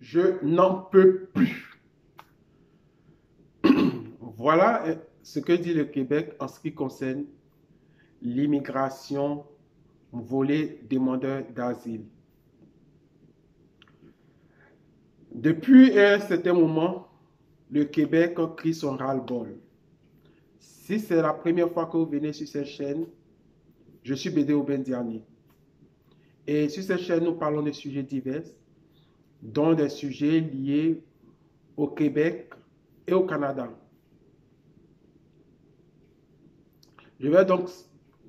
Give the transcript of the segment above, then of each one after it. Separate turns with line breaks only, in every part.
Je n'en peux plus. Voilà ce que dit le Québec en ce qui concerne l'immigration volée demandeurs d'asile. Depuis un certain moment, le Québec crie son ras-le-bol. Si c'est la première fois que vous venez sur cette chaîne, je suis Bédé Obendiani. Et sur cette chaîne, nous parlons de sujets divers, dont des sujets liés au Québec et au Canada. Je vais donc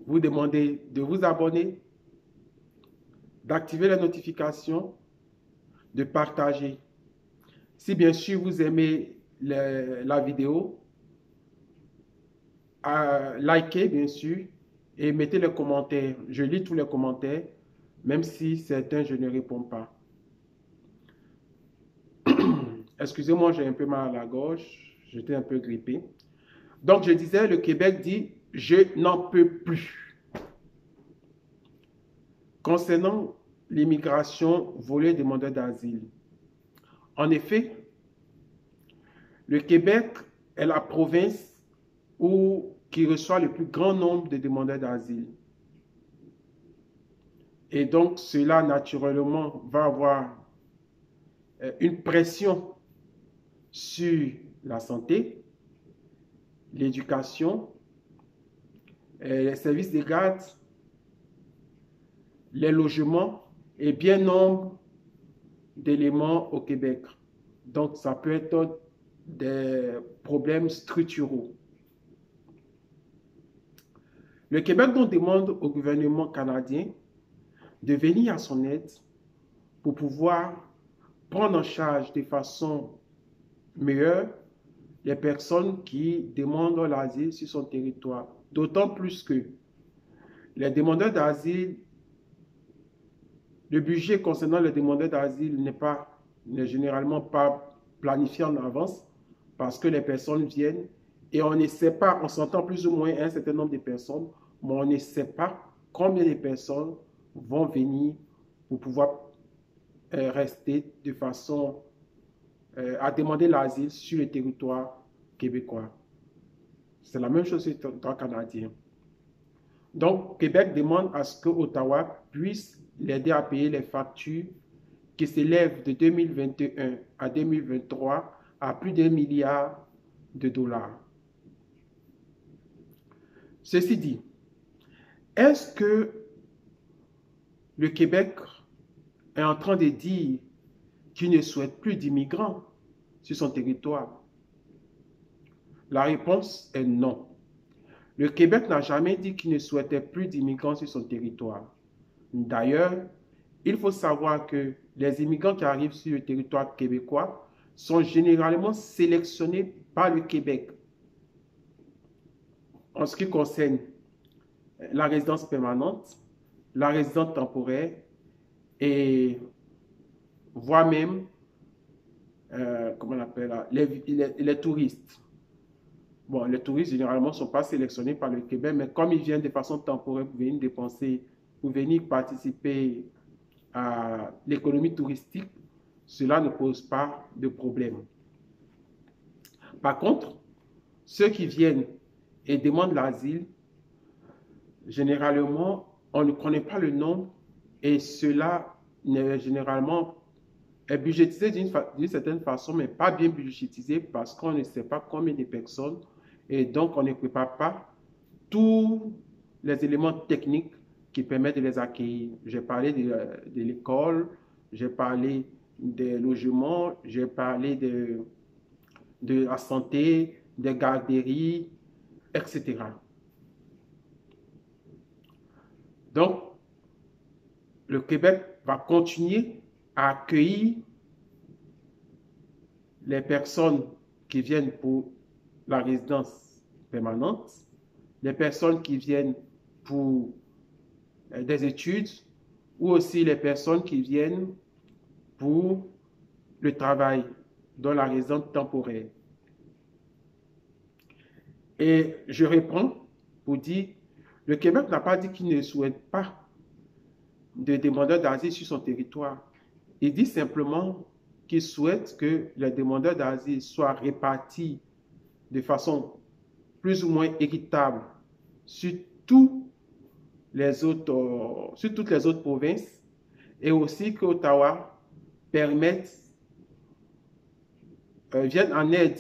vous demander de vous abonner, d'activer les notifications, de partager. Si bien sûr vous aimez la vidéo, likez bien sûr et mettez les commentaires. Je lis tous les commentaires, même si certains je ne réponds pas. Excusez-moi, j'ai un peu mal à la gorge, j'étais un peu grippé. Donc je disais, le Québec dit « je n'en peux plus ». Concernant l'immigration volée des demandeurs d'asile. En effet, le Québec est la province qui reçoit le plus grand nombre de demandeurs d'asile. Et donc, cela, naturellement, va avoir une pression sur la santé, l'éducation, les services de garde, les logements et bien nombre d'éléments au Québec. Donc, ça peut être des problèmes structuraux. Le Québec donc demande au gouvernement canadien de venir à son aide pour pouvoir prendre en charge de façon meilleure les personnes qui demandent l'asile sur son territoire. D'autant plus que les demandeurs d'asile, le budget concernant les demandeurs d'asile n'est généralement pas planifié en avance parce que les personnes viennent et on ne sait pas, on s'entend plus ou moins un certain nombre de personnes, mais on ne sait pas combien de personnes vont venir pour pouvoir rester de façon à demander l'asile sur le territoire québécois. C'est la même chose sur le territoire canadien. Donc, Québec demande à ce que Ottawa puisse l'aider à payer les factures qui s'élèvent de 2021 à 2023 à plus d'1 milliard de dollars. Ceci dit, est-ce que le Québec est en train de dire qu'il ne souhaite plus d'immigrants sur son territoire? La réponse est non. Le Québec n'a jamais dit qu'il ne souhaitait plus d'immigrants sur son territoire. D'ailleurs, il faut savoir que les immigrants qui arrivent sur le territoire québécois sont généralement sélectionnés par le Québec. En ce qui concerne la résidence permanente, la résidence temporaire et voire même, comment on appelle là, les touristes. Bon, les touristes généralement ne sont pas sélectionnés par le Québec, mais comme ils viennent de façon temporaire pour venir dépenser, pour venir participer à l'économie touristique, cela ne pose pas de problème. Par contre, ceux qui viennent et demandent l'asile, généralement, on ne connaît pas le nombre et cela généralement est budgétisé d'une certaine façon, mais pas bien budgétisé parce qu'on ne sait pas combien de personnes et donc on ne prépare pas tous les éléments techniques qui permettent de les accueillir. J'ai parlé de l'école, j'ai parlé des logements, j'ai parlé de la santé, des garderies, etc. Donc, le Québec va continuer à accueillir les personnes qui viennent pour la résidence permanente, les personnes qui viennent pour des études ou aussi les personnes qui viennent pour le travail dans la résidence temporaire. Et je réponds pour dire, le Québec n'a pas dit qu'il ne souhaite pas de demandeurs d'asile sur son territoire. Il dit simplement qui souhaite que les demandeurs d'asile soient répartis de façon plus ou moins équitable sur, sur toutes les autres provinces, et aussi que Ottawa permette, vienne en aide,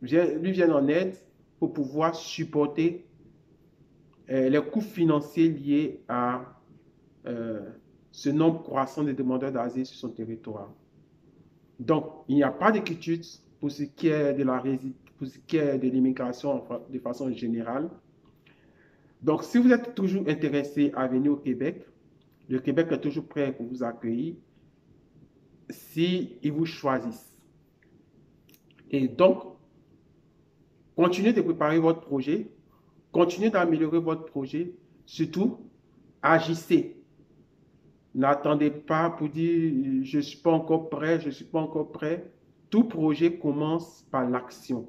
lui vienne en aide pour pouvoir supporter les coûts financiers liés à ce nombre croissant de demandeurs d'asile sur son territoire. Donc, il n'y a pas d'inquiétude pour ce qui est de l'immigration de façon générale. Donc, si vous êtes toujours intéressé à venir au Québec, le Québec est toujours prêt pour vous accueillir si ils vous choisissent. Et donc, continuez de préparer votre projet, continuez d'améliorer votre projet, surtout, agissez. N'attendez pas pour dire je ne suis pas encore prêt, je ne suis pas encore prêt. Tout projet commence par l'action.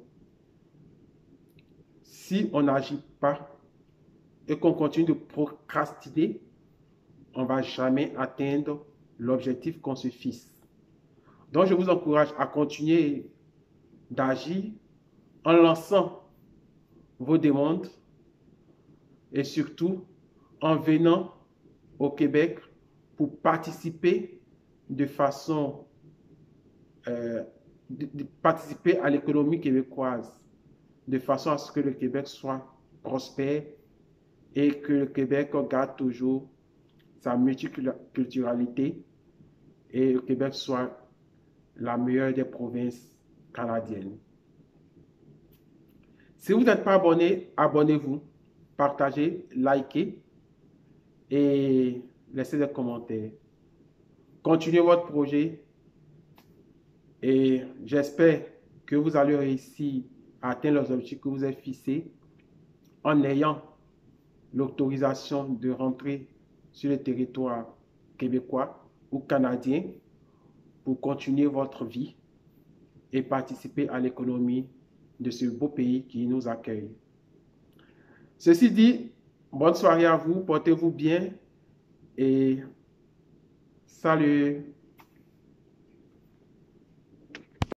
Si on n'agit pas et qu'on continue de procrastiner, on ne va jamais atteindre l'objectif qu'on se fixe. Donc, je vous encourage à continuer d'agir en lançant vos demandes et surtout en venant au Québec pour participer de façon participer à l'économie québécoise, de façon à ce que le Québec soit prospère et que le Québec garde toujours sa multiculturalité et le Québec soit la meilleure des provinces canadiennes. Si vous n'êtes pas abonné, abonnez-vous, partagez, likez et laissez des commentaires. Continuez votre projet et j'espère que vous allez réussir à atteindre les objectifs que vous avez fixés en ayant l'autorisation de rentrer sur le territoire québécois ou canadien pour continuer votre vie et participer à l'économie de ce beau pays qui nous accueille. Ceci dit, bonne soirée à vous, portez-vous bien et salut!